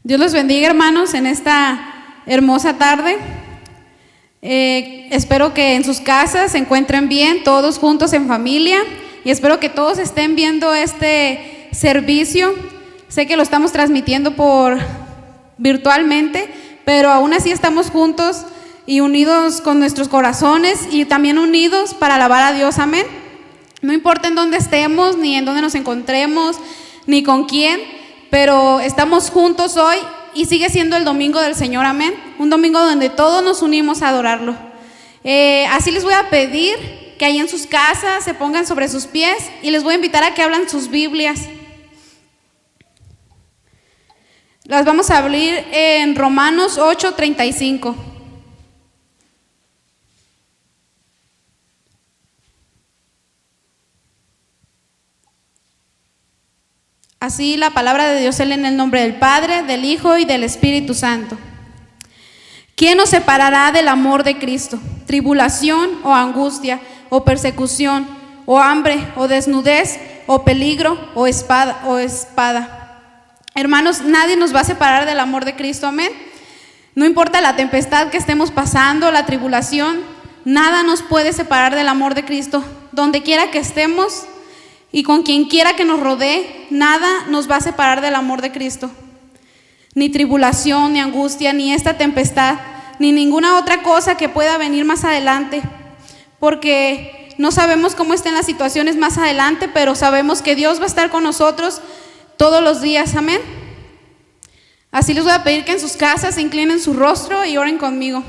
Dios los bendiga, hermanos, en esta hermosa tarde. Espero que en sus casas se encuentren bien, todos juntos en familia, y espero que todos estén viendo este servicio. Sé que lo estamos transmitiendo virtualmente, pero aún así estamos juntos y unidos con nuestros corazones y también unidos para alabar a Dios, amén. No importa en dónde estemos, ni en dónde nos encontremos, ni con quién, pero estamos juntos hoy y sigue siendo el domingo del Señor, amén. Un domingo donde todos nos unimos a adorarlo. Así les voy a pedir que ahí en sus casas se pongan sobre sus pies y les voy a invitar a que abran sus Biblias. Las vamos a abrir en Romanos 8:35. Así la palabra de Dios se lee en el nombre del Padre, del Hijo y del Espíritu Santo. ¿Quién nos separará del amor de Cristo? ¿Tribulación o angustia o persecución o hambre o desnudez o peligro o espada? Hermanos, nadie nos va a separar del amor de Cristo, amén. No importa la tempestad que estemos pasando, la tribulación, nada nos puede separar del amor de Cristo. Donde quiera que estemos y con quien quiera que nos rodee, nada nos va a separar del amor de Cristo. Ni tribulación, ni angustia, ni esta tempestad, ni ninguna otra cosa que pueda venir más adelante, porque no sabemos cómo estén las situaciones más adelante, pero sabemos que Dios va a estar con nosotros todos los días, amén. Así les voy a pedir que en sus casas se inclinen su rostro y oren conmigo.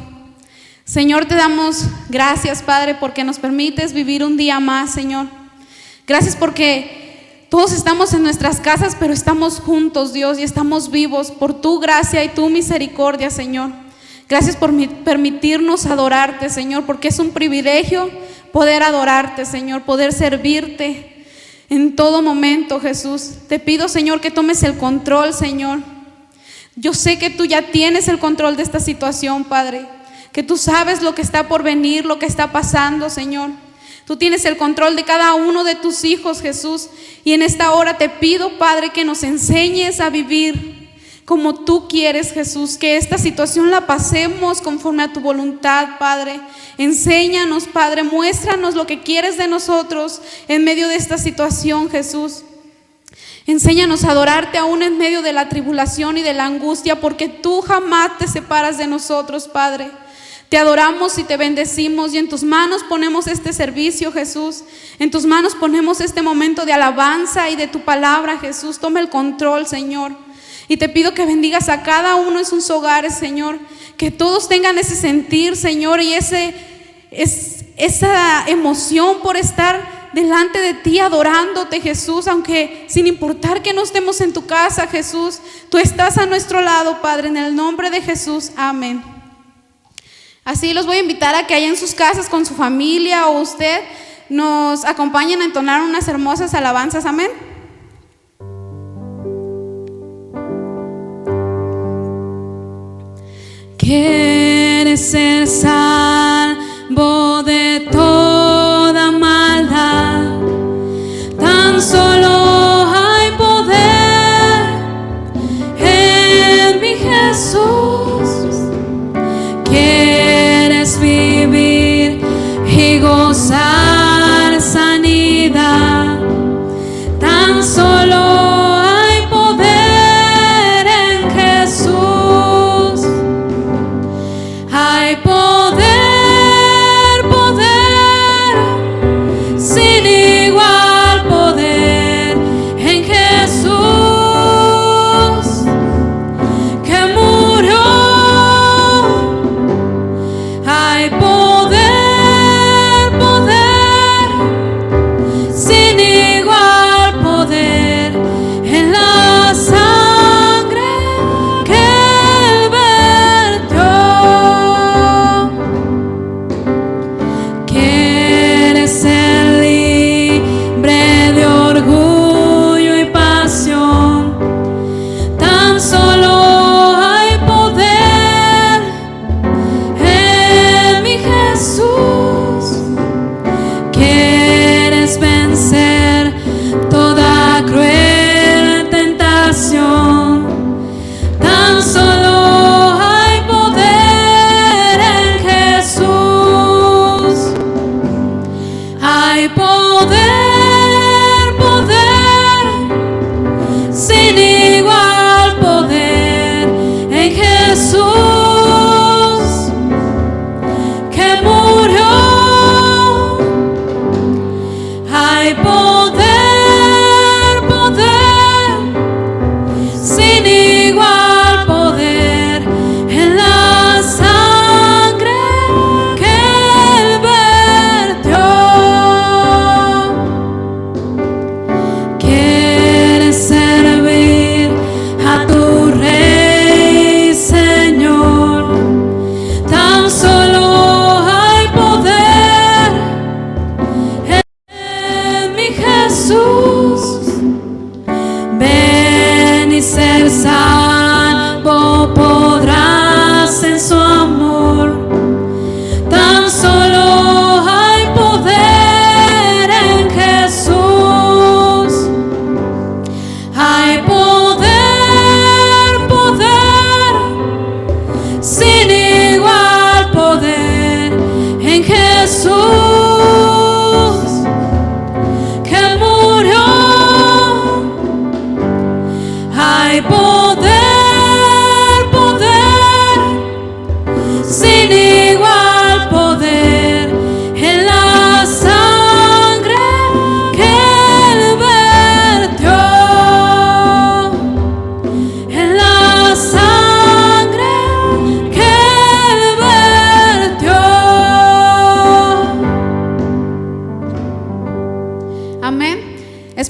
Señor, te damos gracias, Padre, porque nos permites vivir un día más, Señor. Gracias porque todos estamos en nuestras casas, pero estamos juntos, Dios, y estamos vivos por tu gracia y tu misericordia, Señor. Gracias por permitirnos adorarte, Señor, porque es un privilegio poder adorarte, Señor, poder servirte en todo momento, Jesús. Te pido, Señor, que tomes el control, Señor. Yo sé que tú ya tienes el control de esta situación, Padre, que tú sabes lo que está por venir, lo que está pasando, Señor. Tú tienes el control de cada uno de tus hijos, Jesús, y en esta hora te pido, Padre, que nos enseñes a vivir como tú quieres, Jesús, que esta situación la pasemos conforme a tu voluntad, Padre. Enséñanos, Padre, muéstranos lo que quieres de nosotros en medio de esta situación, Jesús. Enséñanos a adorarte aún en medio de la tribulación y de la angustia, porque tú jamás te separas de nosotros, Padre. Te adoramos y te bendecimos y en tus manos ponemos este servicio, Jesús. En tus manos ponemos este momento de alabanza y de tu palabra, Jesús. Toma el control, Señor. Y te pido que bendigas a cada uno en sus hogares, Señor. Que todos tengan ese sentir, Señor, y esa emoción por estar delante de ti adorándote, Jesús. Aunque sin importar que no estemos en tu casa, Jesús, tú estás a nuestro lado, Padre. En el nombre de Jesús, amén. Así los voy a invitar a que allá en sus casas con su familia o usted nos acompañen a entonar unas hermosas alabanzas, amén. ¿Quieres ser salvo de toda maldad? Tan solo hay poder en mi Jesús. ¿Quieres vivir y gozar sanidad? Tan solo hay poder en Jesús. Hay poder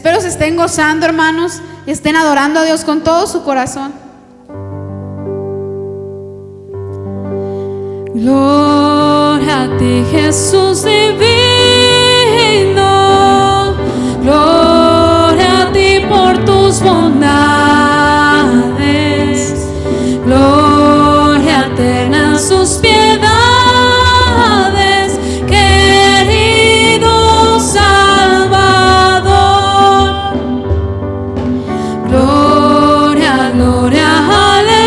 Espero se estén gozando, hermanos, y estén adorando a Dios con todo su corazón. Gloria a ti, Jesús divino. Gloria a ti por tus bondades. Gloria eterna a sus piedades, querido Salvador. Gloria, gloria, aleluya.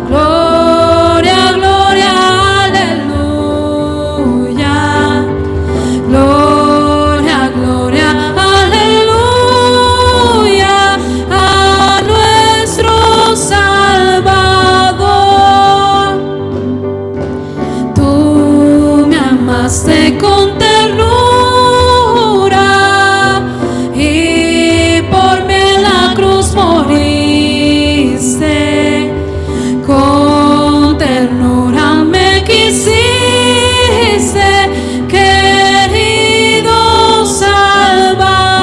Gloria, gloria, aleluya. Gloria, gloria, aleluya a nuestro Salvador. Tú me amaste con ternura y por mí en la cruz moriste. Con ternura me quisiste, querido Salvador.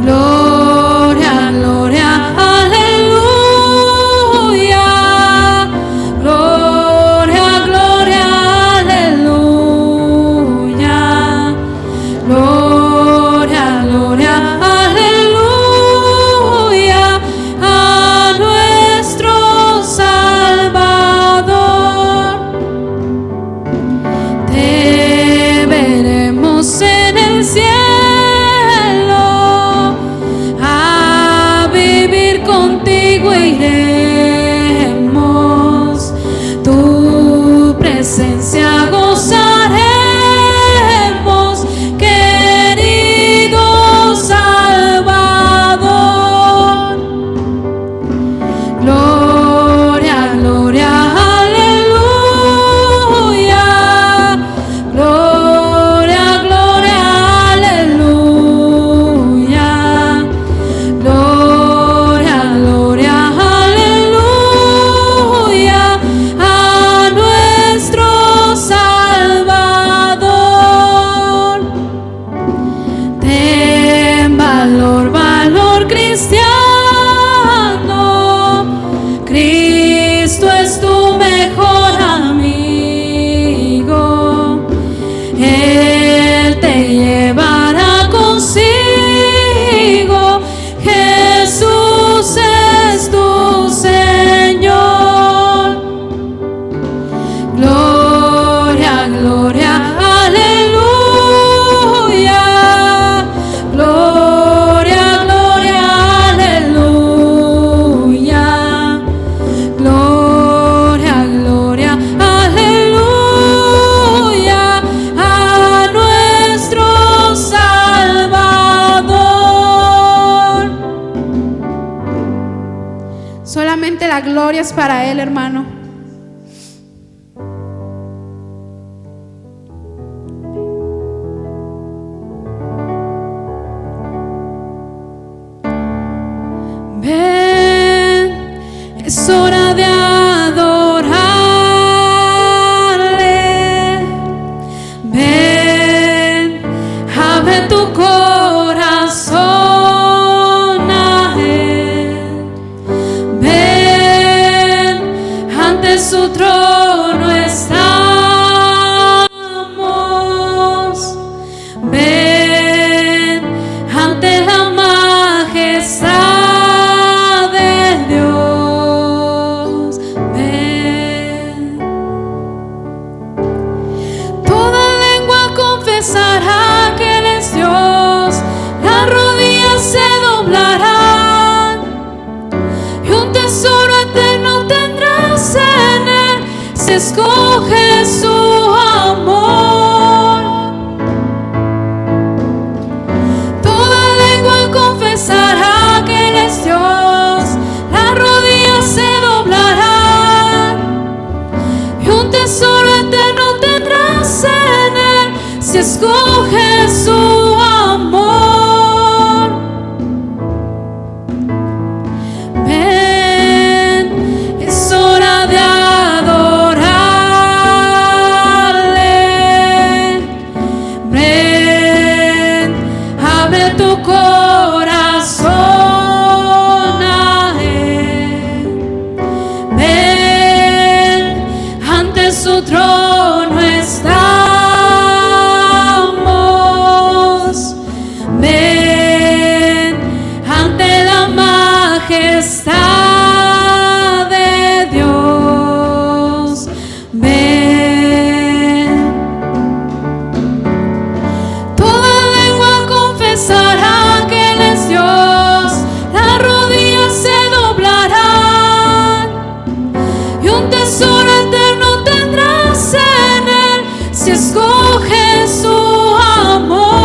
Gloria, gloria, aleluya. Gloria, gloria, aleluya. Gloria, gloria, aleluya a nuestro Salvador. Te veremos en el cielo, a vivir contigo iremos, tu presencia gozaremos, querido Salvador. Gloria, gloria, aleluya. Gloria, gloria, aleluya. Gloria, gloria, aleluya a nuestro Salvador. Ten valor, valor cristiano. Cristo es tu mejor amigo. Él te llevará consigo. Jesús es tu Señor. Gloria, gloria, aleluya. Gloria, gloria, aleluya. Gloria, gloria, aleluya a nuestro Salvador. Solamente la gloria es para Él, hermano. Ven, es hora de adorarle. Ven, abre tu corazón a Él. Ven, ante su trono estamos. Ven, ante la majestad de Dios. Ven. Toda lengua confesará que Él es Dios. Las rodillas se doblarán y un tesoro eterno tendrás en Él si escoges su amor. Toda lengua confesará que Él es Dios. Las rodillas se doblarán y un tesoro eterno tendrás en Él si escoges su amor. Ven, es hora de adorarle. y un tesoro eterno tendrás en él si escoges su amor.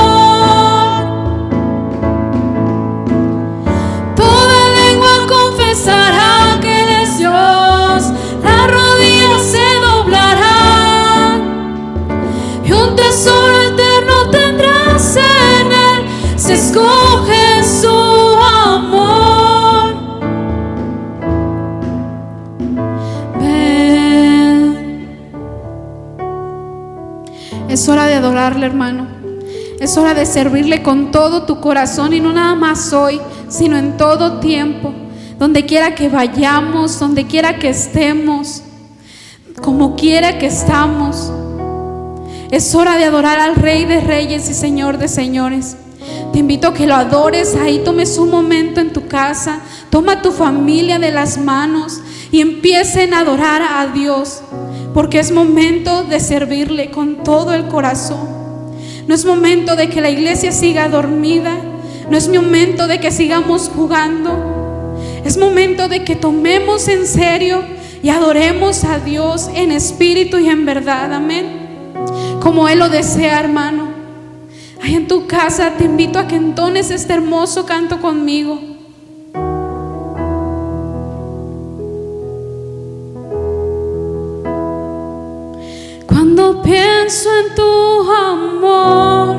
Toda lengua confesará que Él es Dios, las rodillas se doblarán y un tesoro eterno tendrás en él si escoges su amor. Ven. Es hora de adorarle, hermano. Es hora de servirle con todo tu corazón, y no nada más hoy, sino en todo tiempo. Donde quiera que vayamos, donde quiera que estemos, como quiera que estamos. Es hora de adorar al Rey de Reyes y Señor de Señores. Te invito a que lo adores ahí. Tomes un momento en tu casa, toma a tu familia de las manos y empiecen a adorar a Dios, porque es momento de servirle con todo el corazón. No es momento de que la iglesia siga dormida, no es momento de que sigamos jugando. Es momento de que tomemos en serio y adoremos a Dios en espíritu y en verdad, amén, como Él lo desea, hermano. Ahí en tu casa te invito a que entones este hermoso canto conmigo. Cuando pienso en tu amor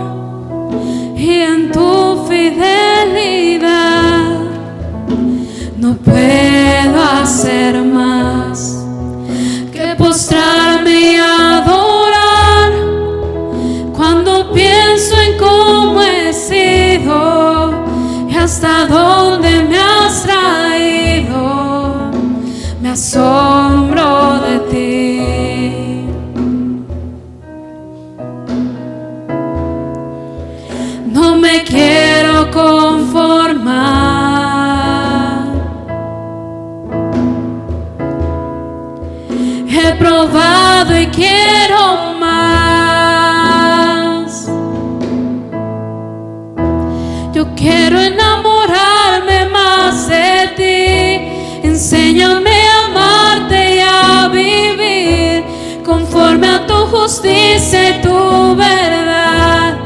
y en tu fidelidad, no puedo hacer más que postrarme y adorar. Cuando pienso en cómo he sido y hasta dónde me has traído, me asombro de ti. No me quiero conformar. He probado y quiero más. Yo quiero enamorarme más de ti. Enséñame a amarte y a vivir conforme a tu justicia y tu verdad.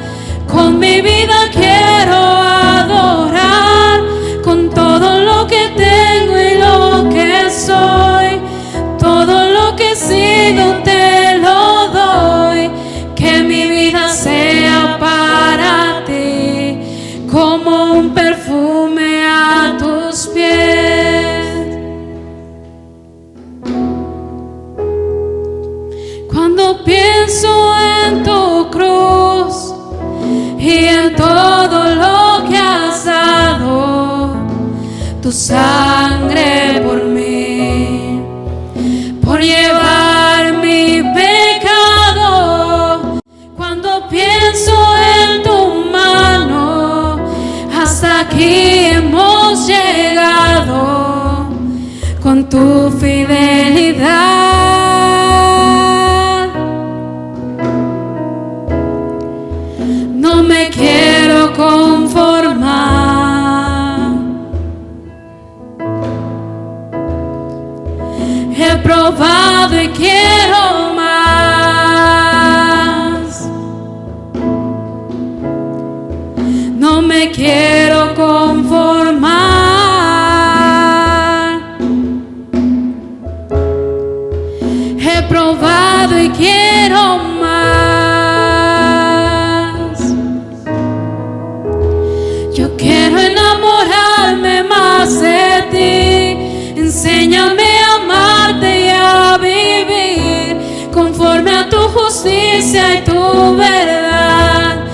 Con mi vida quiero adorar, con todo lo que tengo y lo que soy, todo lo que he sido te lo doy. Que mi vida sea para ti como un perfume a tus pies. Cuando pienso en tu cruz y en todo lo que has dado, tu sangre por mí, por llevar mi pecado. Cuando pienso en tu mano, hasta aquí hemos llegado con tu fidelidad. No me quiero conformar. He probado y quiero más. No me quiero conformar. He probado y quiero más. Yo quiero enamorarme más de ti. Enséñame a amarte y a vivir conforme a tu justicia y tu verdad.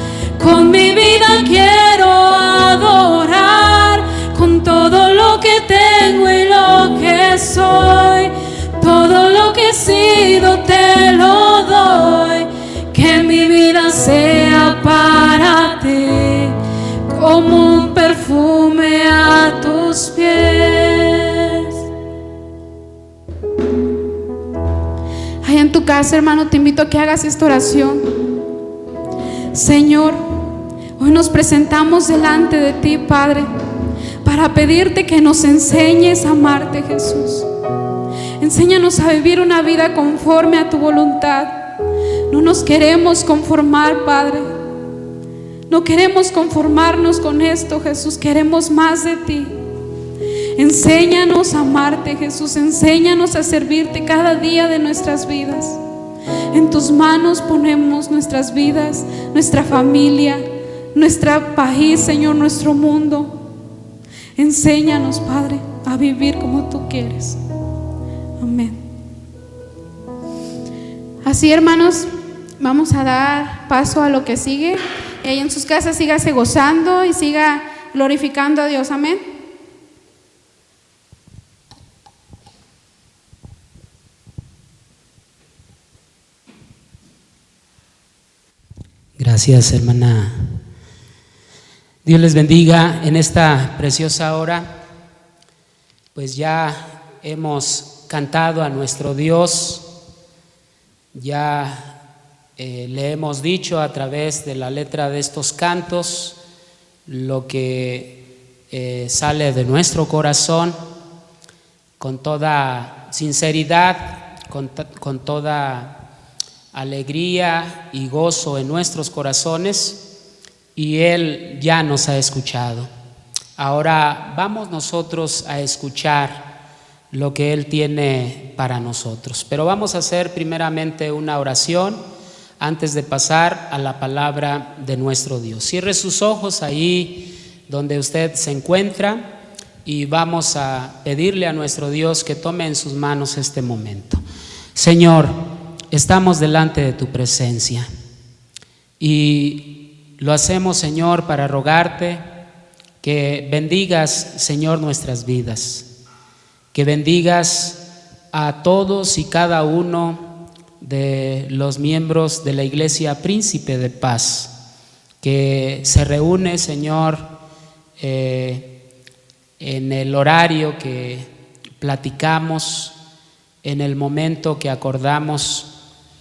Con mi vida quiero adorar, con todo lo que tengo y lo que soy, todo lo que he sido te lo doy. Que mi vida sea para ti como un perfume a tus pies. Ahí en tu casa, hermano, te invito a que hagas esta oración. Señor, hoy nos presentamos delante de ti, Padre, para pedirte que nos enseñes a amarte, Jesús. Enséñanos a vivir una vida conforme a tu voluntad. No nos queremos conformar, Padre. No queremos conformarnos con esto, Jesús. Queremos más de ti. Enséñanos a amarte, Jesús. Enséñanos a servirte cada día de nuestras vidas. En tus manos ponemos nuestras vidas, nuestra familia, nuestro país, Señor, nuestro mundo. Enséñanos, Padre, a vivir como tú quieres. Amén. Así, hermanos, vamos a dar paso a lo que sigue. Y ahí en sus casas sígase gozando y siga glorificando a Dios. Amén. Gracias, hermana. Dios les bendiga en esta preciosa hora. Pues ya hemos cantado a nuestro Dios, ya le hemos dicho a través de la letra de estos cantos lo que sale de nuestro corazón, con toda sinceridad, con toda alegría y gozo en nuestros corazones, y Él ya nos ha escuchado. Ahora vamos nosotros a escuchar lo que Él tiene para nosotros, pero vamos a hacer primeramente una oración antes de pasar a la palabra de nuestro Dios. Cierre sus ojos ahí donde usted se encuentra y vamos a pedirle a nuestro Dios que tome en sus manos este momento. Señor, estamos delante de tu presencia y lo hacemos, Señor, para rogarte que bendigas, Señor, nuestras vidas, que bendigas a todos y cada uno de los miembros de la Iglesia Príncipe de Paz, que se reúne, Señor, en el horario que platicamos, en el momento que acordamos,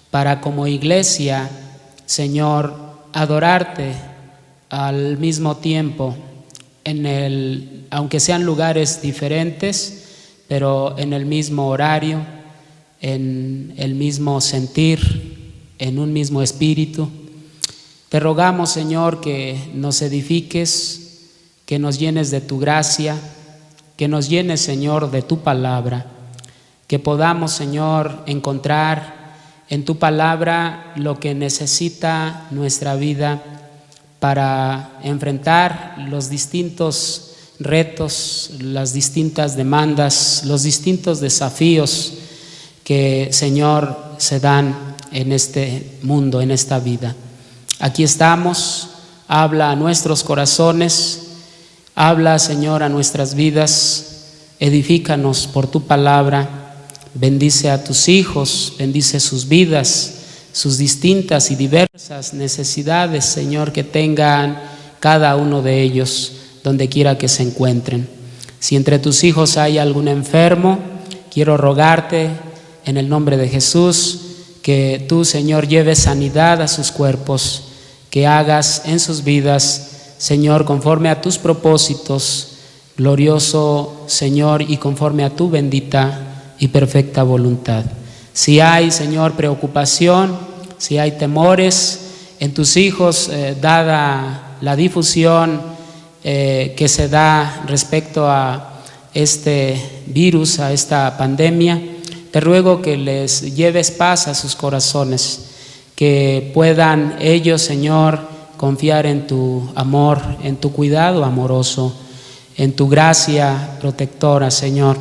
para como iglesia, Señor, adorarte al mismo tiempo, aunque sean lugares diferentes, pero en el mismo horario, en el mismo sentir, en un mismo espíritu. Te rogamos, Señor, que nos edifiques, que nos llenes de tu gracia, que nos llenes, Señor, de tu palabra, que podamos, Señor, encontrar en tu palabra lo que necesita nuestra vida para enfrentar los distintos retos, las distintas demandas, los distintos desafíos que, Señor, se dan en este mundo, en esta vida. Aquí estamos, habla a nuestros corazones, habla, Señor, a nuestras vidas, edifícanos por tu palabra. Bendice a tus hijos, bendice sus vidas, sus distintas y diversas necesidades, Señor, que tengan cada uno de ellos, donde quiera que se encuentren. Si entre tus hijos hay algún enfermo, quiero rogarte en el nombre de Jesús que tú, Señor, lleves sanidad a sus cuerpos, que hagas en sus vidas, Señor, conforme a tus propósitos, glorioso Señor, y conforme a tu bendita y perfecta voluntad. Si hay, Señor, preocupación, si hay temores en tus hijos, dada la difusión que se da respecto a este virus, a esta pandemia, te ruego que les lleves paz a sus corazones, que puedan ellos, Señor, confiar en tu amor, en tu cuidado amoroso, en tu gracia protectora, Señor,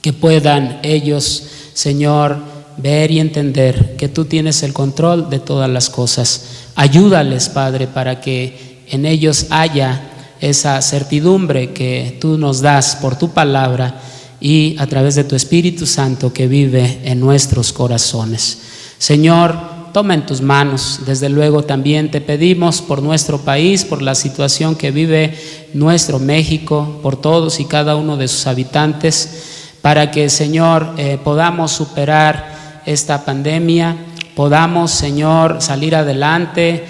que puedan ellos, Señor, ver y entender que tú tienes el control de todas las cosas. Ayúdales, Padre, para que en ellos haya esa certidumbre que tú nos das por tu palabra y a través de tu Espíritu Santo que vive en nuestros corazones. Señor, toma en tus manos. Desde luego también te pedimos por nuestro país, por la situación que vive nuestro México, por todos y cada uno de sus habitantes, para que, Señor, podamos superar esta pandemia, podamos, Señor, salir adelante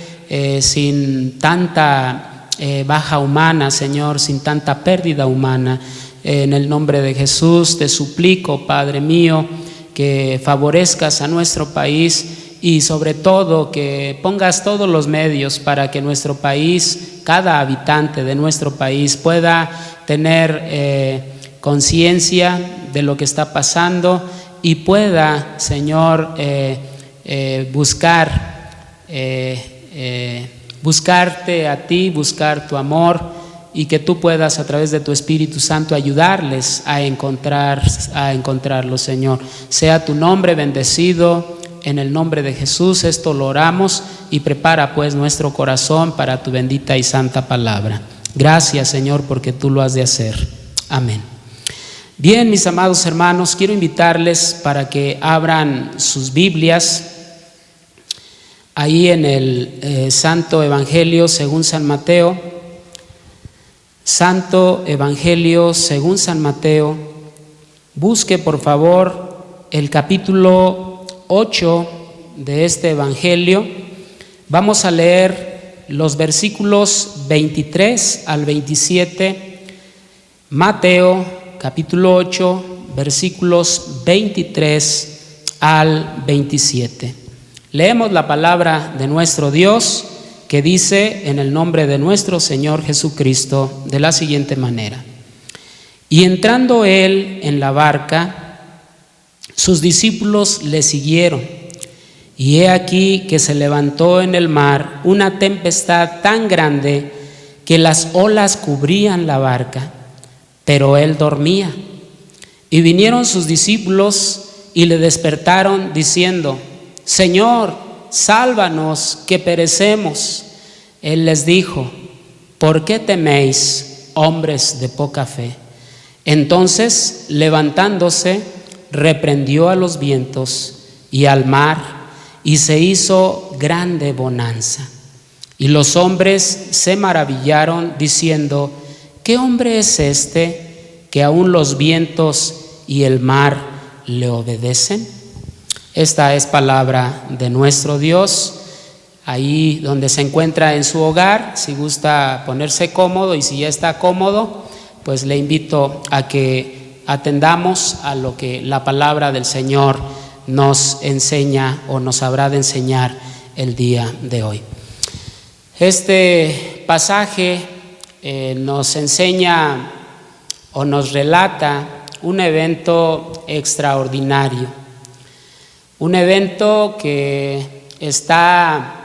sin tanta baja humana, Señor, sin tanta pérdida humana, En el nombre de Jesús te suplico, Padre mío, que favorezcas a nuestro país y sobre todo que pongas todos los medios para que nuestro país, cada habitante de nuestro país pueda tener conciencia de lo que está pasando y pueda, Señor, buscarte a ti, buscar tu amor, y que tú puedas a través de tu Espíritu Santo ayudarles a encontrarlo, Señor. Sea tu nombre bendecido en el nombre de Jesús. Esto lo oramos y prepara pues nuestro corazón para tu bendita y santa palabra. Gracias, Señor, porque tú lo has de hacer. Amén. Bien, mis amados hermanos, quiero invitarles para que abran sus Biblias ahí en el Santo Evangelio según San Mateo. Santo Evangelio según San Mateo. Busque por favor el capítulo 8 de este Evangelio. Vamos a leer los versículos 23 al 27. Mateo capítulo 8, versículos 23 al 27. Leemos la palabra de nuestro Dios, que dice en el nombre de nuestro Señor Jesucristo de la siguiente manera: y entrando él en la barca, sus discípulos le siguieron, y he aquí que se levantó en el mar una tempestad tan grande que las olas cubrían la barca, pero él dormía. Y vinieron sus discípulos y le despertaron diciendo: Señor, sálvanos, que perecemos. Él les dijo: ¿por qué teméis, hombres de poca fe? Entonces, levantándose, reprendió a los vientos y al mar, y se hizo grande bonanza. Y los hombres se maravillaron, diciendo: ¿qué hombre es este que aún los vientos y el mar le obedecen? Esta es palabra de nuestro Dios. Ahí donde se encuentra en su hogar, si gusta ponerse cómodo, y si ya está cómodo, pues le invito a que atendamos a lo que la palabra del Señor nos enseña o nos habrá de enseñar el día de hoy. Este pasaje nos enseña o nos relata un evento extraordinario, un evento que está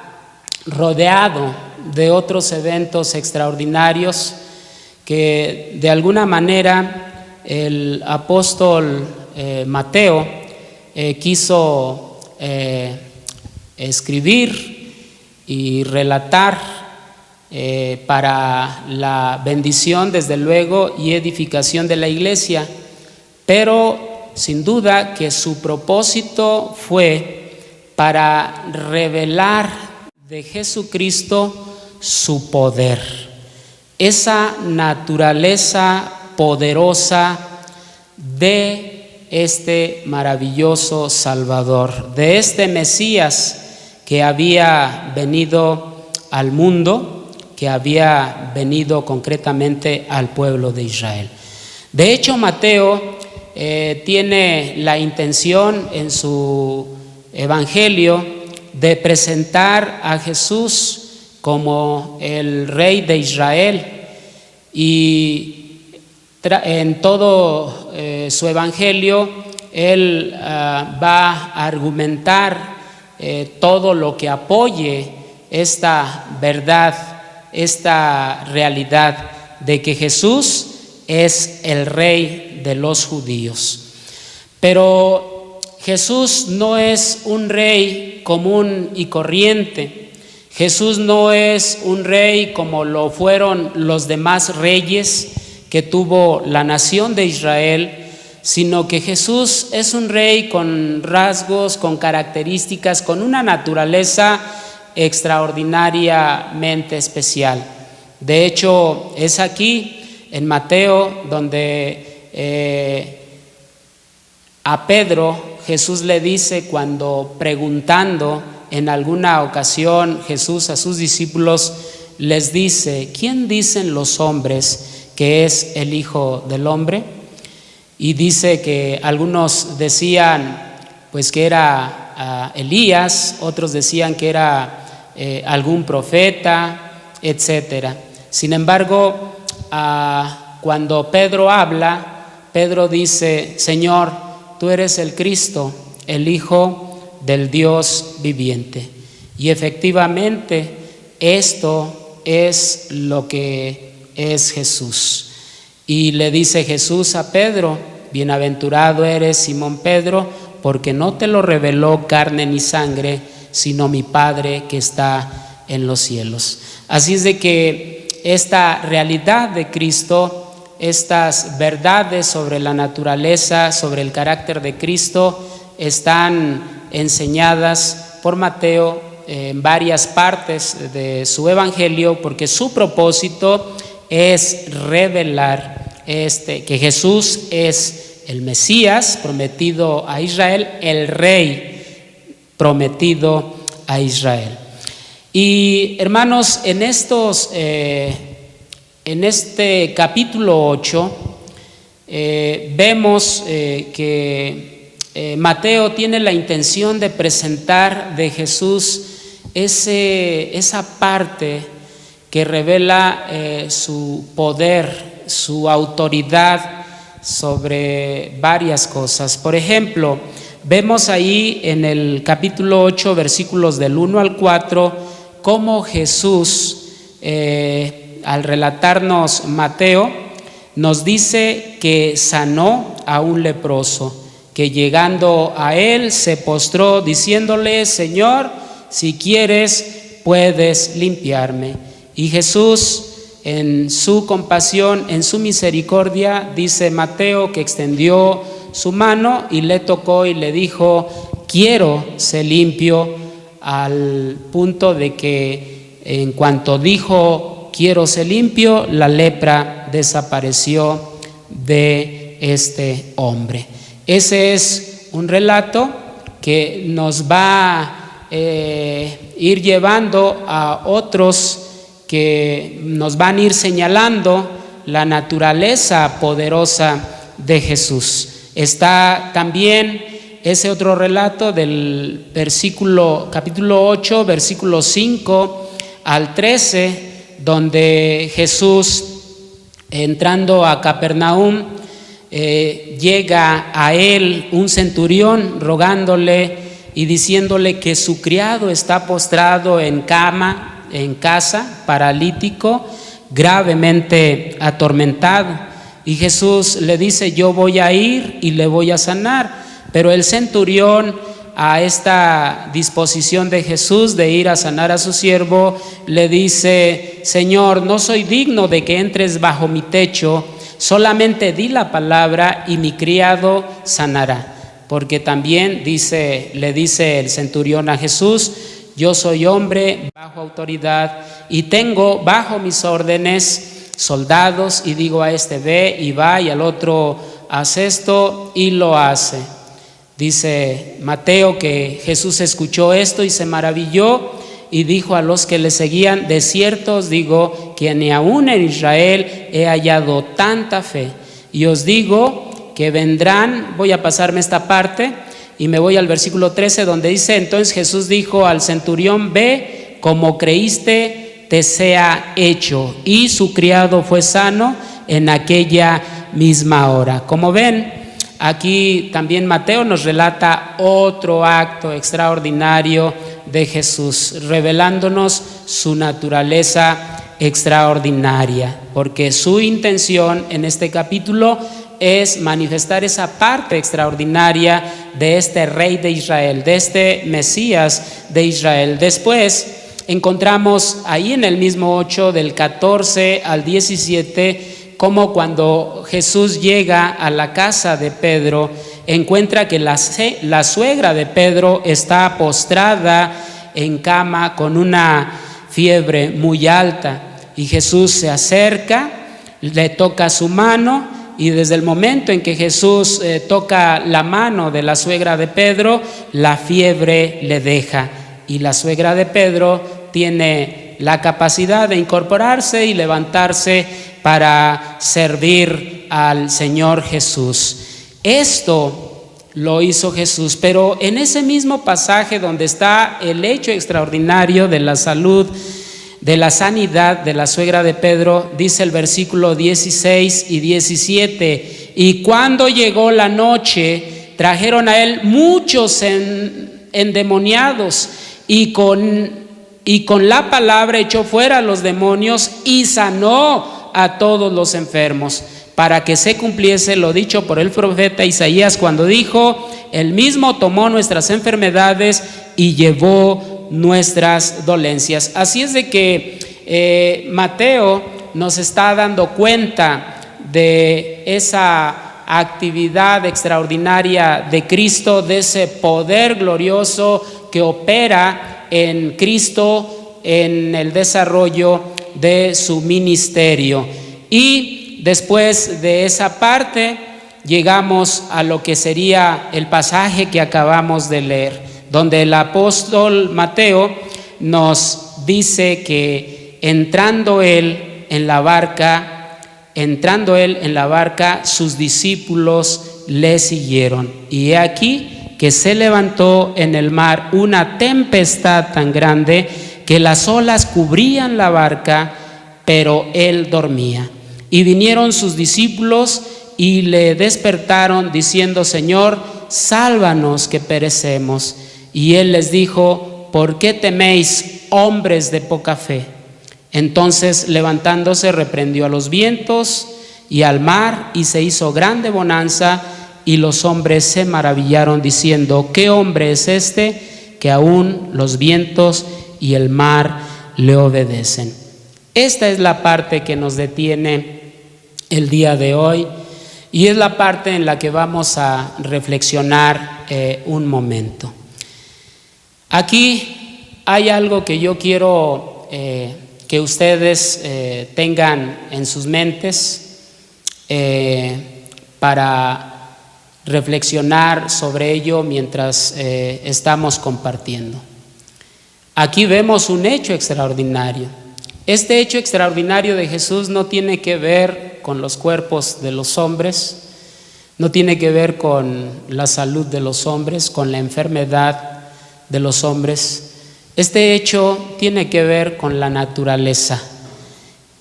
rodeado de otros eventos extraordinarios que de alguna manera el apóstol Mateo quiso escribir y relatar para la bendición, desde luego, y edificación de la iglesia, pero sin duda que su propósito fue para revelar de Jesucristo su poder, esa naturaleza poderosa de este maravilloso Salvador, de este Mesías que había venido al mundo, que había venido concretamente al pueblo de Israel. De hecho, Mateo tiene la intención en su evangelio de presentar a Jesús como el Rey de Israel, y en todo su evangelio él va a argumentar todo lo que apoye esta verdad, esta realidad de que Jesús es el Rey de los judíos. Pero Jesús no es un rey común y corriente. Jesús no es un rey como lo fueron los demás reyes que tuvo la nación de Israel, sino que Jesús es un rey con rasgos, con características, con una naturaleza extraordinariamente especial. De hecho, es aquí en Mateo donde a Pedro Jesús le dice, cuando preguntando en alguna ocasión Jesús a sus discípulos, les dice: ¿quién dicen los hombres que es el Hijo del Hombre. Y dice que algunos decían pues que era Elías, otros decían que era algún profeta, etcétera. Sin embargo, cuando Pedro habla, Pedro dice: Señor, tú eres el Cristo, el Hijo del Dios viviente. Y efectivamente esto es lo que es Jesús. Y le dice Jesús a Pedro: bienaventurado eres, Simón Pedro, porque no te lo reveló carne ni sangre, sino mi Padre que está en los cielos. Así es de que esta realidad de Cristo, estas verdades sobre la naturaleza, sobre el carácter de Cristo, están enseñadas por Mateo en varias partes de su evangelio, porque su propósito es revelar que Jesús es el Mesías prometido a Israel, el Rey prometido a Israel. Y hermanos, en este capítulo 8 vemos que Mateo tiene la intención de presentar de Jesús esa parte que revela su poder, su autoridad sobre varias cosas. Por ejemplo, vemos ahí en el capítulo 8, versículos del 1 al 4, cómo Jesús, al relatarnos Mateo, nos dice que sanó a un leproso, que llegando a él se postró diciéndole: Señor, si quieres, puedes limpiarme. Y Jesús, en su compasión, en su misericordia, dice Mateo que extendió su mano y le tocó y le dijo: quiero, sé limpio, al punto de que en cuanto dijo quiero, sé limpio, la lepra desapareció de este hombre. Ese es un relato que nos va a ir llevando a otros que nos van a ir señalando la naturaleza poderosa de Jesús. Está también ese otro relato del capítulo 8, versículo 5 al 13, donde Jesús, entrando a Capernaum, llega a él un centurión rogándole y diciéndole que su criado está postrado en casa, paralítico, gravemente atormentado. Y Jesús le dice: yo voy a ir y le voy a sanar. Pero el centurión, a esta disposición de Jesús de ir a sanar a su siervo, le dice: Señor, no soy digno de que entres bajo mi techo, solamente di la palabra y mi criado sanará. Porque también le dice el centurión a Jesús: yo soy hombre bajo autoridad y tengo bajo mis órdenes soldados, y digo a este ve y va, y al otro haz esto y lo hace. Dice Mateo que Jesús escuchó esto y se maravilló y dijo a los que le seguían: de cierto os digo que ni aún en Israel he hallado tanta fe. Y os digo que vendrán, voy a pasarme esta parte y me voy al versículo 13, donde dice: entonces Jesús dijo al centurión: ve, como creíste te sea hecho. Y su criado fue sano en aquella misma hora. Como ven, aquí también Mateo nos relata otro acto extraordinario de Jesús, revelándonos su naturaleza extraordinaria, porque su intención en este capítulo es manifestar esa parte extraordinaria de este Rey de Israel, de este Mesías de Israel. Después encontramos ahí en el mismo 8, del 14 al 17, como cuando Jesús llega a la casa de Pedro, encuentra que la suegra de Pedro está postrada en cama con una fiebre muy alta, y Jesús se acerca, le toca su mano, y desde el momento en que Jesús toca la mano de la suegra de Pedro, la fiebre le deja, y la suegra de Pedro tiene la capacidad de incorporarse y levantarse para servir al Señor Jesús. Esto lo hizo Jesús, pero en ese mismo pasaje donde está el hecho extraordinario de la salud, de la sanidad de la suegra de Pedro, dice el versículo 16 y 17: y cuando llegó la noche, trajeron a él muchos endemoniados, y con la palabra echó fuera a los demonios y sanó a todos los enfermos, para que se cumpliese lo dicho por el profeta Isaías cuando dijo: él mismo tomó nuestras enfermedades y llevó nuestras dolencias. Así es de que Mateo nos está dando cuenta de esa actividad extraordinaria de Cristo, de ese poder glorioso que opera en Cristo en el desarrollo de su ministerio. Y después de esa parte llegamos a lo que sería el pasaje que acabamos de leer, donde el apóstol Mateo nos dice que entrando él en la barca, sus discípulos le siguieron. Y he aquí que se levantó en el mar una tempestad tan grande que las olas cubrían la barca, pero él dormía. Y vinieron sus discípulos y le despertaron diciendo: Señor, sálvanos que perecemos. Y él les dijo: ¿por qué teméis, hombres de poca fe? Entonces, levantándose, reprendió a los vientos y al mar, y se hizo grande bonanza, y los hombres se maravillaron diciendo: ¿qué hombre es este que aún los vientos y el mar le obedecen? Esta es la parte que nos detiene el día de hoy, y es la parte en la que vamos a reflexionar un momento. Aquí hay algo que yo quiero que ustedes tengan en sus mentes para reflexionar sobre ello mientras estamos compartiendo. Aquí vemos un hecho extraordinario. Este hecho extraordinario de Jesús no tiene que ver con los cuerpos de los hombres, no tiene que ver con la salud de los hombres, con la enfermedad de los hombres. Este hecho tiene que ver con la naturaleza,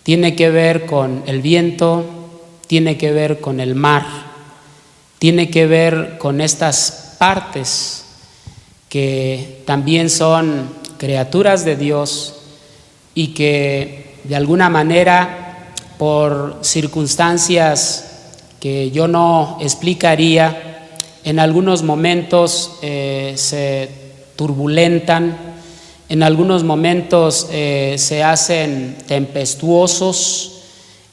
tiene que ver con el viento, tiene que ver con el mar, tiene que ver con estas partes que también son criaturas de Dios y que de alguna manera, por circunstancias que yo no explicaría, en algunos momentos se turbulentan, en algunos momentos se hacen tempestuosos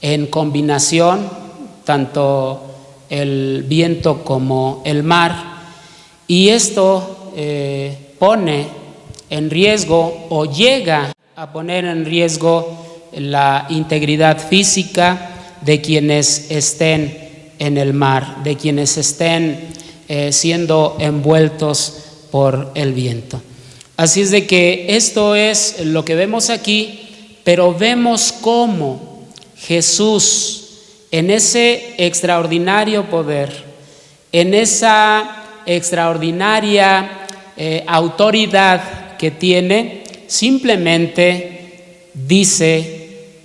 en combinación, tanto el viento como el mar, y esto pone en riesgo o llega a poner en riesgo la integridad física de quienes estén en el mar, de quienes estén siendo envueltos por el viento. Así es de que esto es lo que vemos aquí, pero vemos cómo Jesús, en ese extraordinario poder, en esa extraordinaria autoridad que tiene, simplemente dice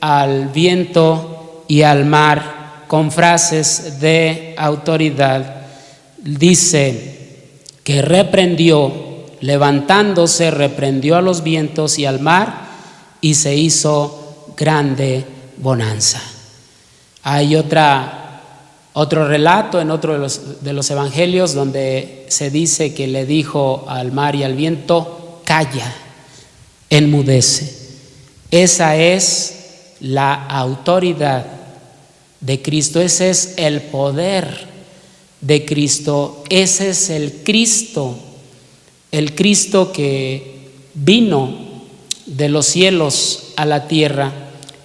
al viento y al mar con frases de autoridad. Dice que levantándose, reprendió a los vientos y al mar, y se hizo grande bonanza. Hay otro relato en otro de los evangelios donde se dice que le dijo al mar y al viento: calla, enmudece. Esa es la autoridad de Cristo, ese es el poder de Cristo, ese es el Cristo que vino de los cielos a la tierra.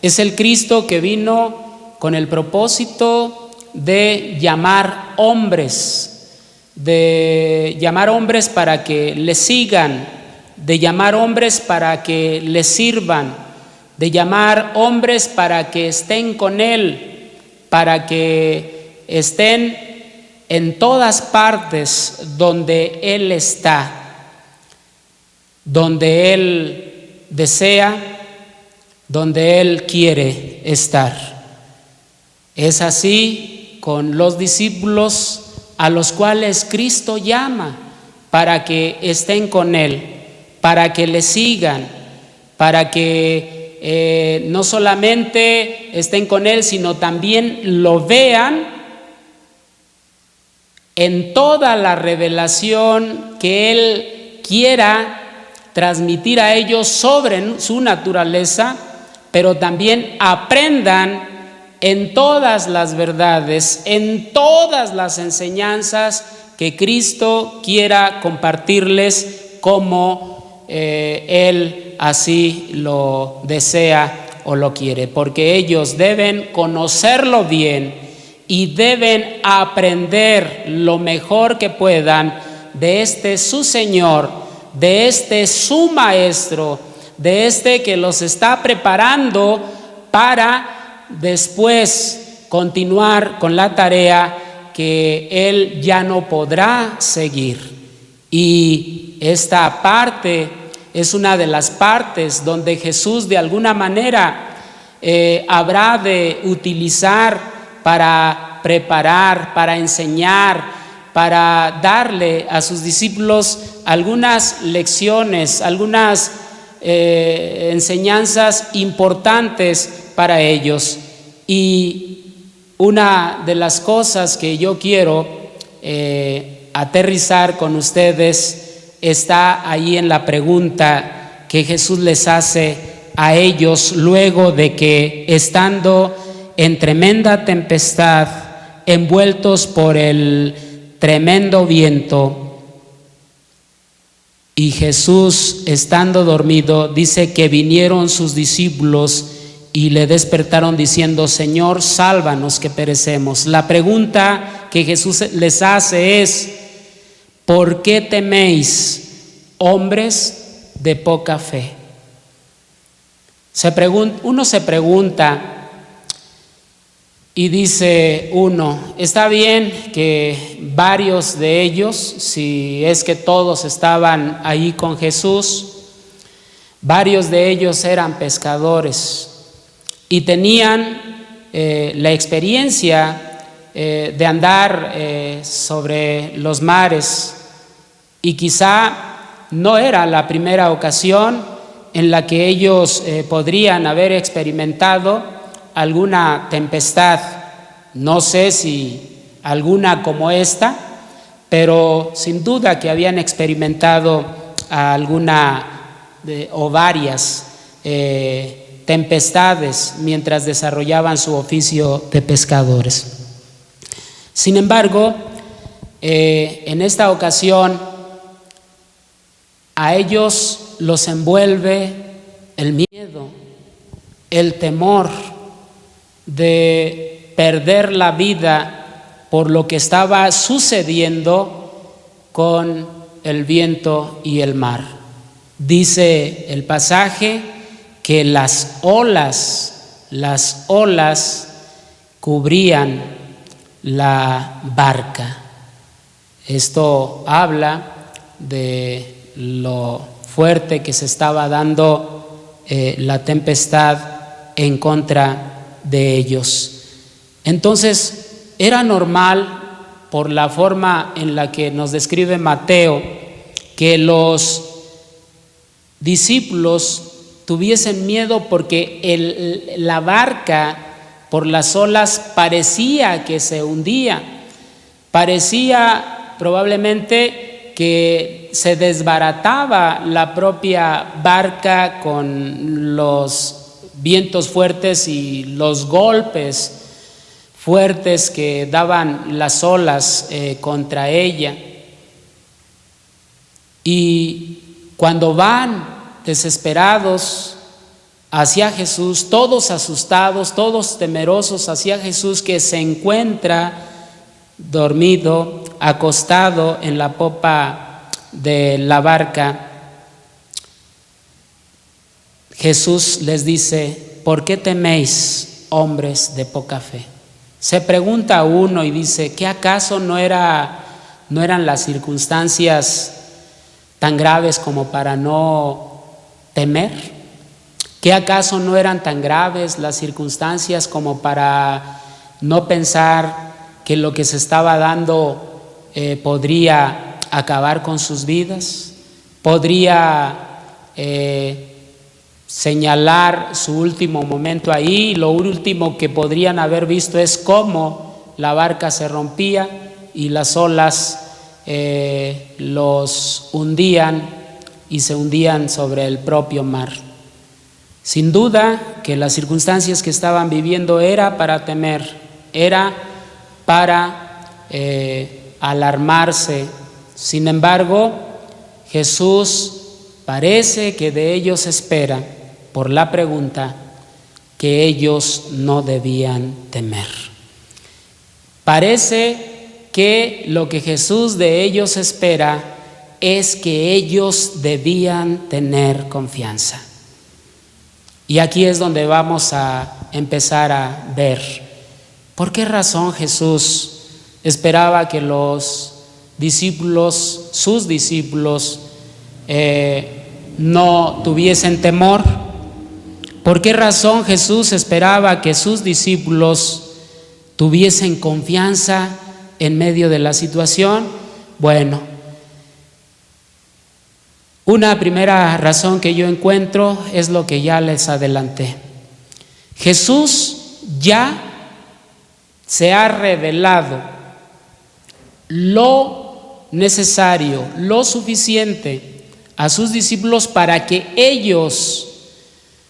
Es el Cristo que vino con el propósito de llamar hombres para que le sigan, de llamar hombres para que le sirvan, de llamar hombres para que estén con Él, para que estén en todas partes donde Él está, donde Él desea, donde Él quiere estar. Es así con los discípulos a los cuales Cristo llama para que estén con Él, para que le sigan, para que no solamente estén con Él, sino también lo vean en toda la revelación que Él quiera transmitir a ellos sobre su naturaleza, pero también aprendan en todas las verdades, en todas las enseñanzas que Cristo quiera compartirles como Él así lo desea o lo quiere, porque ellos deben conocerlo bien y deben aprender lo mejor que puedan de este su Señor, de este su Maestro, de este que los está preparando para después continuar con la tarea que Él ya no podrá seguir. Y esta parte es una de las partes donde Jesús de alguna manera habrá de utilizar para preparar, para enseñar, para darle a sus discípulos algunas lecciones, algunas enseñanzas importantes para ellos. Y una de las cosas que yo quiero aterrizar con ustedes está ahí en la pregunta que Jesús les hace a ellos luego de que, estando en tremenda tempestad, envueltos por el tremendo viento, y Jesús estando dormido, dice que vinieron sus discípulos y le despertaron diciendo: Señor, sálvanos que perecemos. La pregunta que Jesús les hace es: ¿por qué teméis, hombres de poca fe? Uno se pregunta y dice uno, está bien que varios de ellos, si es que todos estaban ahí con Jesús, varios de ellos eran pescadores y tenían la experiencia de andar sobre los mares, y quizá no era la primera ocasión en la que ellos podrían haber experimentado alguna tempestad. No sé si alguna como esta, pero sin duda que habían experimentado alguna o varias tempestades mientras desarrollaban su oficio de pescadores. Sin embargo, en esta ocasión a ellos los envuelve el miedo, el temor de perder la vida por lo que estaba sucediendo con el viento y el mar. Dice el pasaje que las olas cubrían la barca. Esto habla de lo fuerte que se estaba dando la tempestad en contra de ellos. Entonces era normal, por la forma en la que nos describe Mateo, que los discípulos tuviesen miedo porque la barca por las olas parecía que se hundía, parecía probablemente que se desbarataba la propia barca con los vientos fuertes y los golpes fuertes que daban las olas contra ella. Y cuando van desesperados hacia Jesús, todos asustados, todos temerosos hacia Jesús, que se encuentra dormido, acostado en la popa de la barca, Jesús les dice: ¿por qué teméis, hombres de poca fe? Se pregunta uno y dice: ¿qué acaso no eran las circunstancias tan graves como para no temer? ¿Qué acaso no eran tan graves las circunstancias como para no pensar que lo que se estaba dando podría acabar con sus vidas? ¿Podría señalar su último momento ahí? Lo último que podrían haber visto es cómo la barca se rompía y las olas los hundían y se hundían sobre el propio mar. Sin duda que las circunstancias que estaban viviendo era para temer, era para alarmarse. Sin embargo, Jesús parece que de ellos espera, por la pregunta, que ellos no debían temer. Parece que lo que Jesús de ellos espera es que ellos debían tener confianza. Y aquí es donde vamos a empezar a ver por qué razón Jesús esperaba que los discípulos, sus discípulos, no tuviesen temor. ¿Por qué razón Jesús esperaba que sus discípulos tuviesen confianza en medio de la situación? Bueno, una primera razón que yo encuentro es lo que ya les adelanté. Jesús ya se ha revelado lo necesario, lo suficiente a sus discípulos para que ellos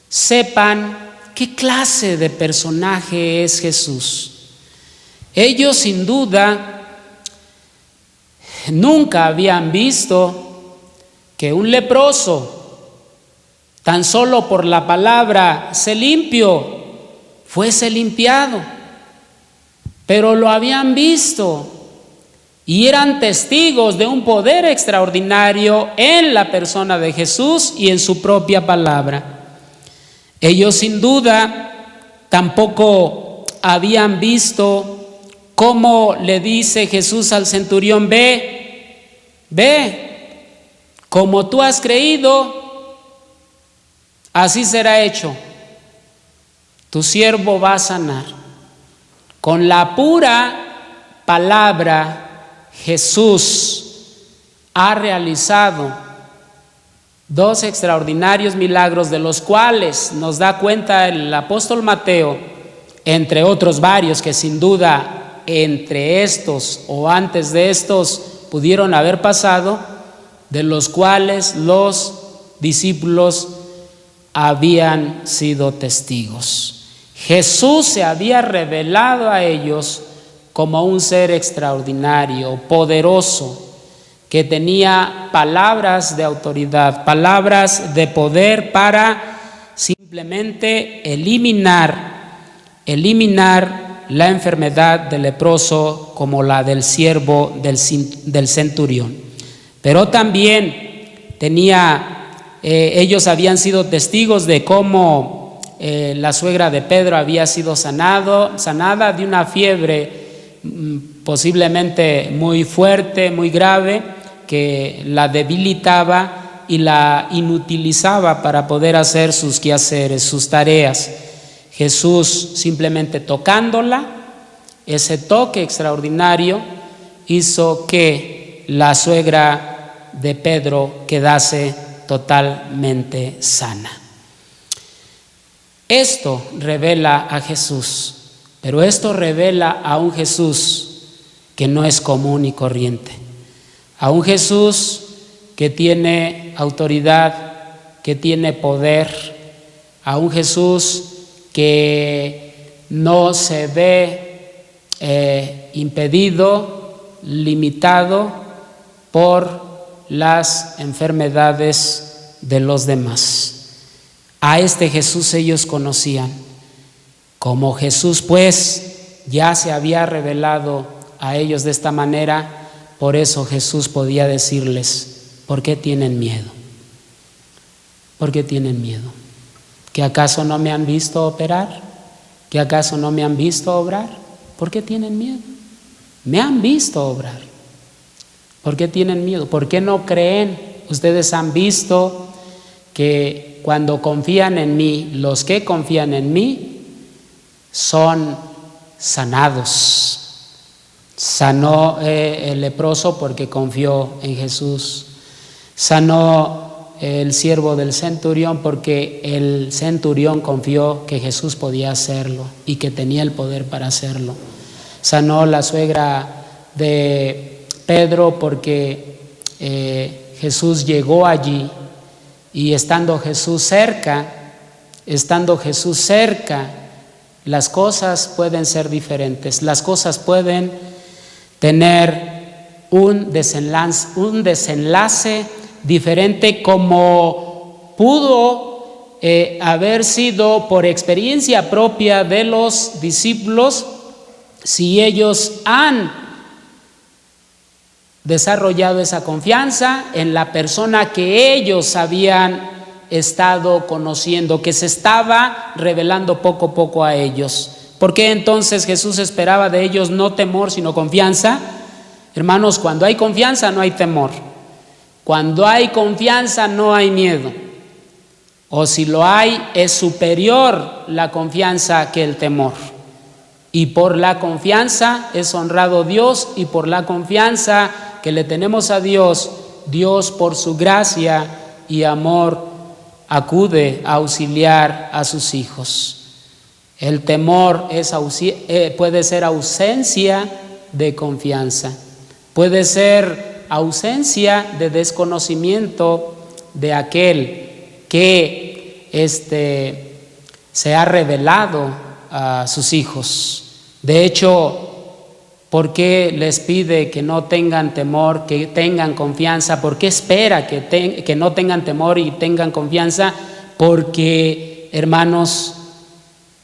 sepan qué clase de personaje es Jesús. Ellos sin duda nunca habían visto que un leproso, tan solo por la palabra "sé limpio", fuese limpiado, pero lo habían visto y eran testigos de un poder extraordinario en la persona de Jesús y en su propia palabra. Ellos sin duda tampoco habían visto cómo le dice Jesús al centurión: ve, como tú has creído, así será hecho. Tu siervo va a sanar. Con la pura palabra, Jesús ha realizado dos extraordinarios milagros, de los cuales nos da cuenta el apóstol Mateo, entre otros varios que sin duda entre estos o antes de estos pudieron haber pasado, de los cuales los discípulos habían sido testigos. Jesús se había revelado a ellos como un ser extraordinario, poderoso, que tenía palabras de autoridad, palabras de poder para simplemente eliminar la enfermedad del leproso como la del siervo del centurión. Pero también ellos habían sido testigos de cómo la suegra de Pedro había sido sanada de una fiebre posiblemente muy fuerte, muy grave, que la debilitaba y la inutilizaba para poder hacer sus quehaceres, sus tareas. Jesús, simplemente tocándola, ese toque extraordinario hizo que la suegra de Pedro quedase totalmente sana. Esto revela a Jesús, pero esto revela a un Jesús que no es común y corriente, a un Jesús que tiene autoridad, que tiene poder, a un Jesús que no se ve impedido, limitado por las enfermedades de los demás. A este Jesús ellos conocían. Como Jesús pues ya se había revelado a ellos de esta manera, por eso Jesús podía decirles: ¿por qué tienen miedo? ¿Por qué tienen miedo? ¿Que acaso no me han visto operar? ¿Que acaso no me han visto obrar? ¿Por qué tienen miedo? Me han visto obrar. ¿Por qué tienen miedo? ¿Por qué no creen? Ustedes han visto que cuando confían en mí, los que confían en mí son sanados. Sanó el leproso porque confió en Jesús. Sanó el siervo del centurión porque el centurión confió que Jesús podía hacerlo y que tenía el poder para hacerlo. Sanó la suegra de Pedro porque Jesús llegó allí, y estando Jesús cerca, las cosas pueden ser diferentes, las cosas pueden tener un desenlace diferente, como pudo haber sido por experiencia propia de los discípulos, si ellos han desarrollado esa confianza en la persona que ellos habían estado conociendo, que se estaba revelando poco a poco a ellos. ¿Por qué entonces Jesús esperaba de ellos no temor, sino confianza? Hermanos, cuando hay confianza no hay temor. Cuando hay confianza no hay miedo. O si lo hay, es superior la confianza que el temor. Y por la confianza es honrado Dios, y por la confianza que le tenemos a Dios, Dios por su gracia y amor acude a auxiliar a sus hijos. El temor puede ser ausencia de confianza, puede ser ausencia de desconocimiento de aquel que se ha revelado a sus hijos. De hecho, ¿por qué les pide que no tengan temor, que tengan confianza? ¿Por qué espera que no tengan temor y tengan confianza? Porque, hermanos,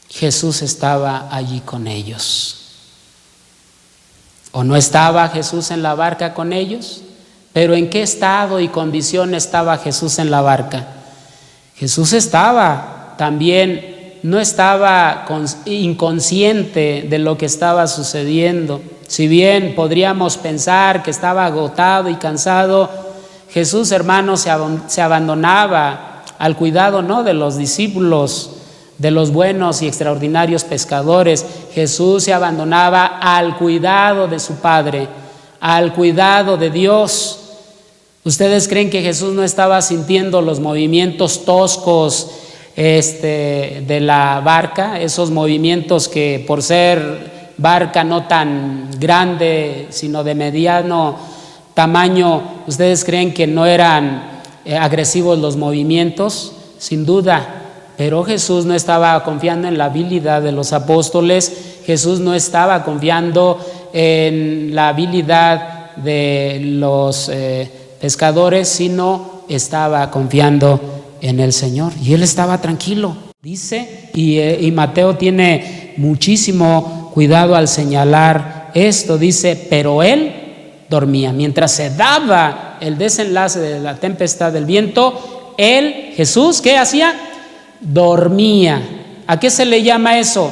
Jesús estaba allí con ellos. ¿O no estaba Jesús en la barca con ellos? Pero ¿en qué estado y condición estaba Jesús en la barca? Jesús estaba también, no estaba inconsciente de lo que estaba sucediendo. Si bien podríamos pensar que estaba agotado y cansado, Jesús, hermanos, se abandonaba al cuidado, no de los discípulos, de los buenos y extraordinarios pescadores. Jesús se abandonaba al cuidado de su Padre, al cuidado de Dios. ¿Ustedes creen que Jesús no estaba sintiendo los movimientos toscos de la barca? Esos movimientos que, por ser barca no tan grande, sino de mediano tamaño, ¿ustedes creen que no eran agresivos los movimientos? Sin duda. Pero Jesús no estaba confiando en la habilidad de los apóstoles. Jesús no estaba confiando en la habilidad de los pescadores, sino estaba confiando en el Señor. Y él estaba tranquilo, dice, y Mateo tiene muchísimo cuidado al señalar esto. Dice, pero él dormía. Mientras se daba el desenlace de la tempestad del viento, él, Jesús, ¿qué hacía? Dormía. ¿A qué se le llama eso?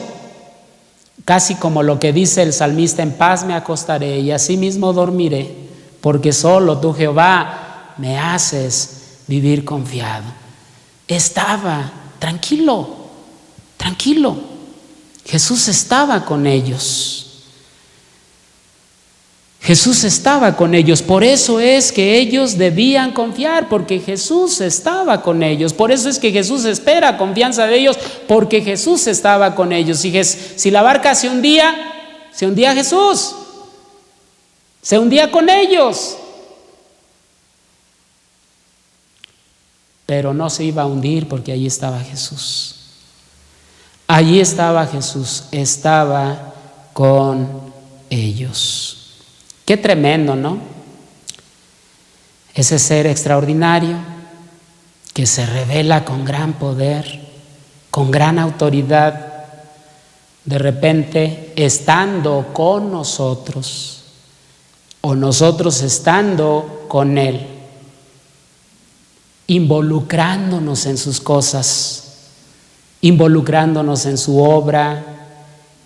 Casi como lo que dice el salmista: en paz me acostaré y asimismo dormiré, porque solo tú, Jehová, me haces vivir confiado. Estaba tranquilo, tranquilo. Jesús estaba con ellos. Jesús estaba con ellos. Por eso es que ellos debían confiar, porque Jesús estaba con ellos. Por eso es que Jesús espera confianza de ellos, porque Jesús estaba con ellos. Si la barca se hundía Jesús, se hundía con ellos. Pero no se iba a hundir, porque allí estaba Jesús. Allí estaba Jesús, estaba con ellos. Qué tremendo, ¿no? Ese ser extraordinario que se revela con gran poder, con gran autoridad, de repente estando con nosotros, o nosotros estando con Él, involucrándonos en sus cosas, involucrándonos en su obra,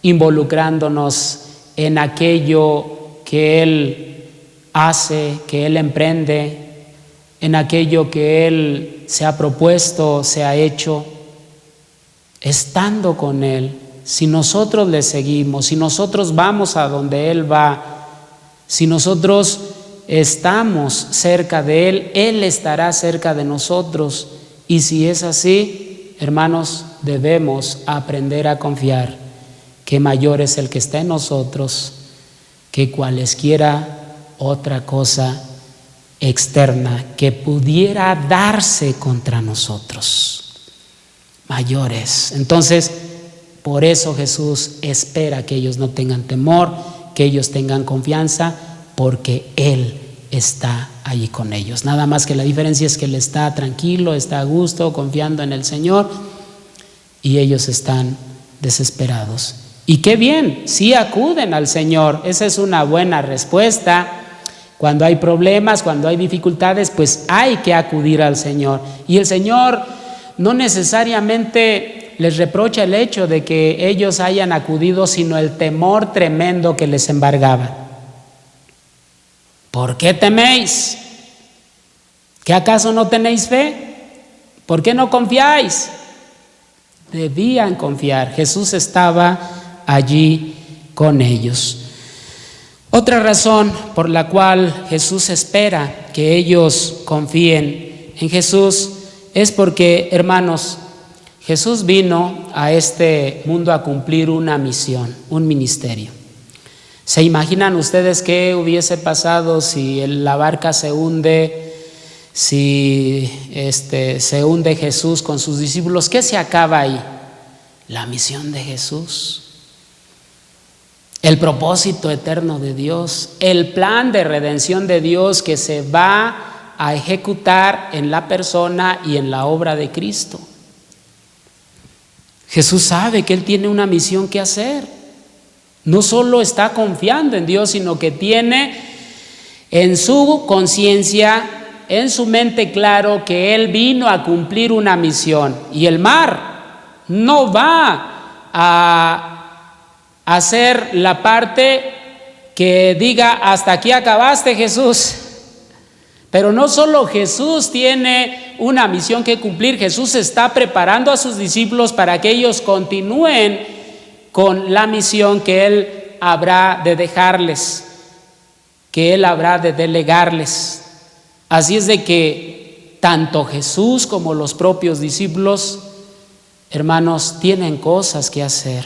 involucrándonos en aquello que Él hace, que Él emprende, en aquello que Él se ha propuesto, se ha hecho, estando con Él. Si nosotros le seguimos, si nosotros vamos a donde Él va, si nosotros estamos cerca de Él, Él estará cerca de nosotros. Y si es así, hermanos, debemos aprender a confiar que mayor es el que está en nosotros que cualesquiera otra cosa externa que pudiera darse contra nosotros. Mayores. Entonces, por eso Jesús espera que ellos no tengan temor, que ellos tengan confianza, porque Él está allí con ellos. Nada más que la diferencia es que Él está tranquilo, está a gusto, confiando en el Señor, y ellos están desesperados. Y qué bien, sí acuden al Señor. Esa es una buena respuesta. Cuando hay problemas, cuando hay dificultades, pues hay que acudir al Señor. Y el Señor no necesariamente les reprocha el hecho de que ellos hayan acudido, sino el temor tremendo que les embargaba. ¿Por qué teméis? ¿Que acaso no tenéis fe? ¿Por qué no confiáis? Debían confiar. Jesús estaba allí con ellos. Otra razón por la cual Jesús espera que ellos confíen en Jesús es porque, hermanos, Jesús vino a este mundo a cumplir una misión, un ministerio. ¿Se imaginan ustedes qué hubiese pasado si la barca se hunde, si se hunde Jesús con sus discípulos? ¿Qué se acaba ahí? La misión de Jesús, el propósito eterno de Dios, el plan de redención de Dios que se va a ejecutar en la persona y en la obra de Cristo. Jesús sabe que Él tiene una misión que hacer. No solo está confiando en Dios, sino que tiene en su conciencia, en su mente claro que Él vino a cumplir una misión. Y el mar no va a hacer la parte que diga hasta aquí acabaste, Jesús. Pero no solo Jesús tiene una misión que cumplir, Jesús está preparando a sus discípulos para que ellos continúen con la misión que Él habrá de dejarles, que Él habrá de delegarles. Así es de que tanto Jesús como los propios discípulos, hermanos, tienen cosas que hacer.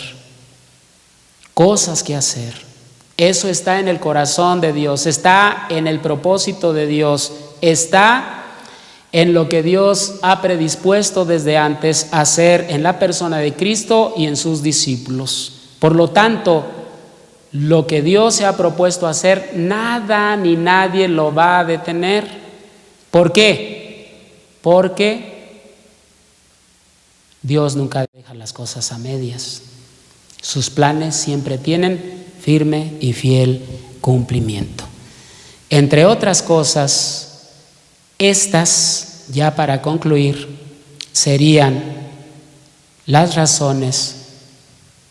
Cosas que hacer. Eso está en el corazón de Dios, está en el propósito de Dios, está en lo que Dios ha predispuesto desde antes a hacer en la persona de Cristo y en sus discípulos. Por lo tanto, lo que Dios se ha propuesto hacer, nada ni nadie lo va a detener. ¿Por qué? Porque Dios nunca deja las cosas a medias. Sus planes siempre tienen firme y fiel cumplimiento. Entre otras cosas, estas, ya para concluir, serían las razones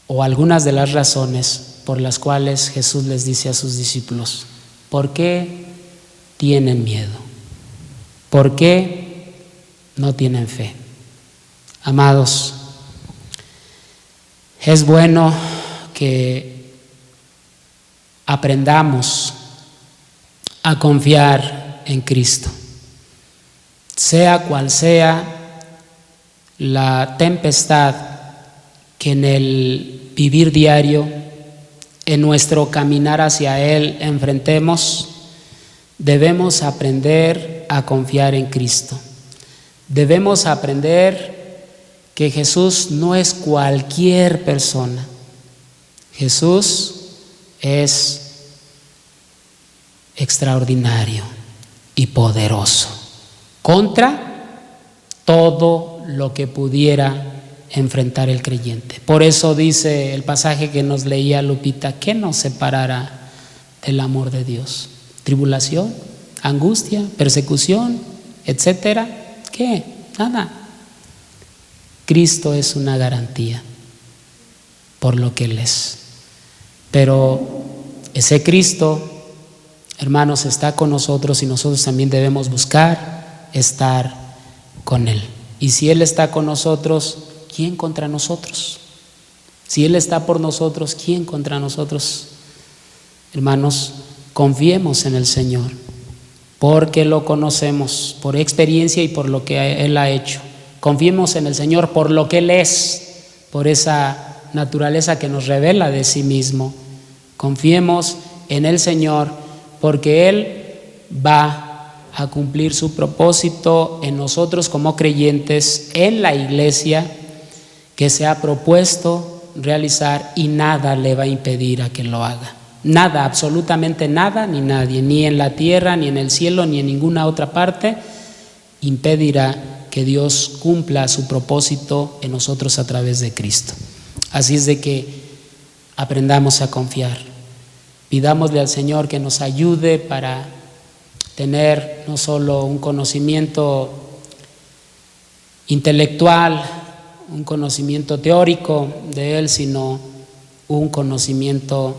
o algunas de las razones por las cuales Jesús les dice a sus discípulos: ¿por qué tienen miedo? ¿Por qué no tienen fe? Amados, es bueno que aprendamos a confiar en Cristo. Sea cual sea la tempestad que en el vivir diario, en nuestro caminar hacia Él enfrentemos, debemos aprender a confiar en Cristo. Debemos aprender que Jesús no es cualquier persona. Jesús es extraordinario y poderoso contra todo lo que pudiera enfrentar el creyente. Por eso dice el pasaje que nos leía Lupita: ¿qué nos separará del amor de Dios? ¿Tribulación? ¿Angustia? ¿Persecución? ¿Etcétera? ¿Qué? Nada. Cristo es una garantía por lo que Él es. Pero ese Cristo, hermanos, está con nosotros y nosotros también debemos buscar estar con Él. Y si Él está con nosotros, ¿quién contra nosotros? Si Él está por nosotros, ¿quién contra nosotros? Hermanos, confiemos en el Señor, porque lo conocemos por experiencia y por lo que Él ha hecho. Confiemos en el Señor por lo que Él es, por esa naturaleza que nos revela de sí mismo. Confiemos en el Señor porque Él va a cumplir su propósito en nosotros como creyentes, en la iglesia que se ha propuesto realizar, y nada le va a impedir a que lo haga. Nada, absolutamente nada, ni nadie, ni en la tierra, ni en el cielo, ni en ninguna otra parte, impedirá que Dios cumpla su propósito en nosotros a través de Cristo. Así es de que aprendamos a confiar. Pidámosle al Señor que nos ayude para tener no solo un conocimiento intelectual, un conocimiento teórico de Él, sino un conocimiento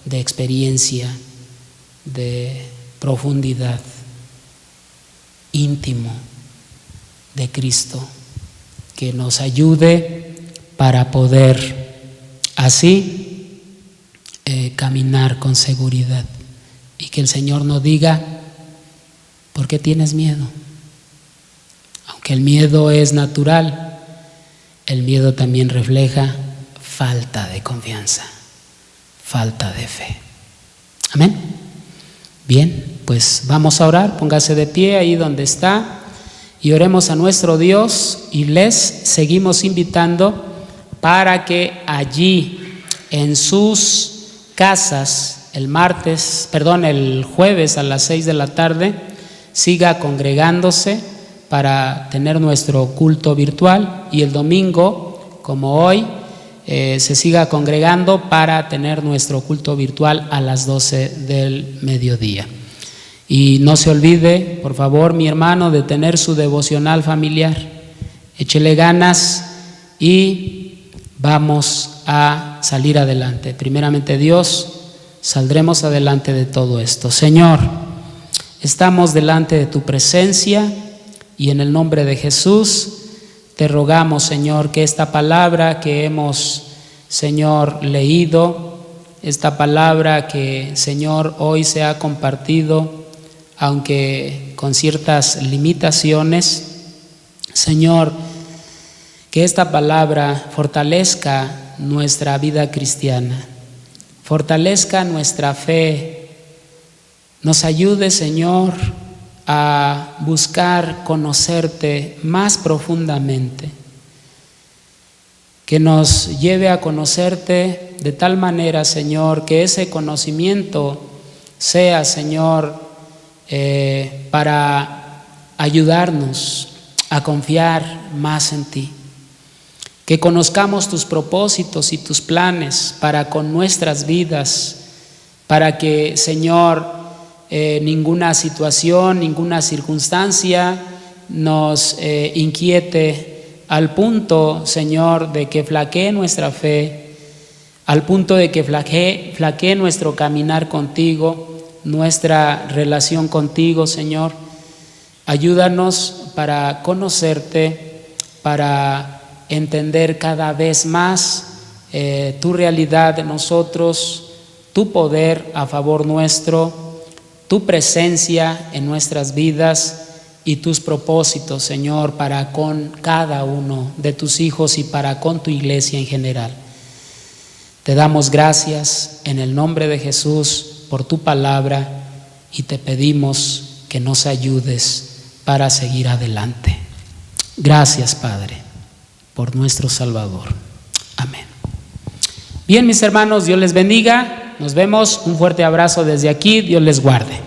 de experiencia, de profundidad, íntimo de Cristo, que nos ayude para poder así caminar con seguridad, y que el Señor nos diga: ¿por qué tienes miedo? Aunque el miedo es natural, el miedo también refleja falta de confianza, falta de fe. Amén. Bien, pues vamos a orar. Póngase de pie ahí donde está y oremos a nuestro Dios, y les seguimos invitando para que allí en sus casas el jueves a las 6 de la tarde siga congregándose para tener nuestro culto virtual, y el domingo, como hoy, se siga congregando para tener nuestro culto virtual a las 12 del mediodía. Y no se olvide, por favor, mi hermano, de tener su devocional familiar. Échele ganas y vamos a salir adelante. Primeramente Dios, saldremos adelante de todo esto. Señor, estamos delante de tu presencia y en el nombre de Jesús te rogamos, Señor, que esta palabra que hemos, Señor, leído, esta palabra que, Señor, hoy se ha compartido, aunque con ciertas limitaciones, Señor, que esta palabra fortalezca nuestra vida cristiana, fortalezca nuestra fe, nos ayude, Señor, a buscar conocerte más profundamente, que nos lleve a conocerte de tal manera, Señor, que ese conocimiento sea, Señor, para ayudarnos a confiar más en ti. Que conozcamos tus propósitos y tus planes para con nuestras vidas, para que, Señor, ninguna situación, ninguna circunstancia nos inquiete al punto, Señor, de que flaquee nuestra fe, al punto de que flaquee nuestro caminar contigo, nuestra relación contigo, Señor. Ayúdanos para conocerte, para entender cada vez más tu realidad de nosotros, tu poder a favor nuestro, tu presencia en nuestras vidas y tus propósitos, Señor, para con cada uno de tus hijos y para con tu iglesia en general. Te damos gracias en el nombre de Jesús por tu palabra y te pedimos que nos ayudes para seguir adelante. Gracias, Padre, por nuestro Salvador. Amén. Bien, mis hermanos, Dios les bendiga. Nos vemos. Un fuerte abrazo desde aquí. Dios les guarde.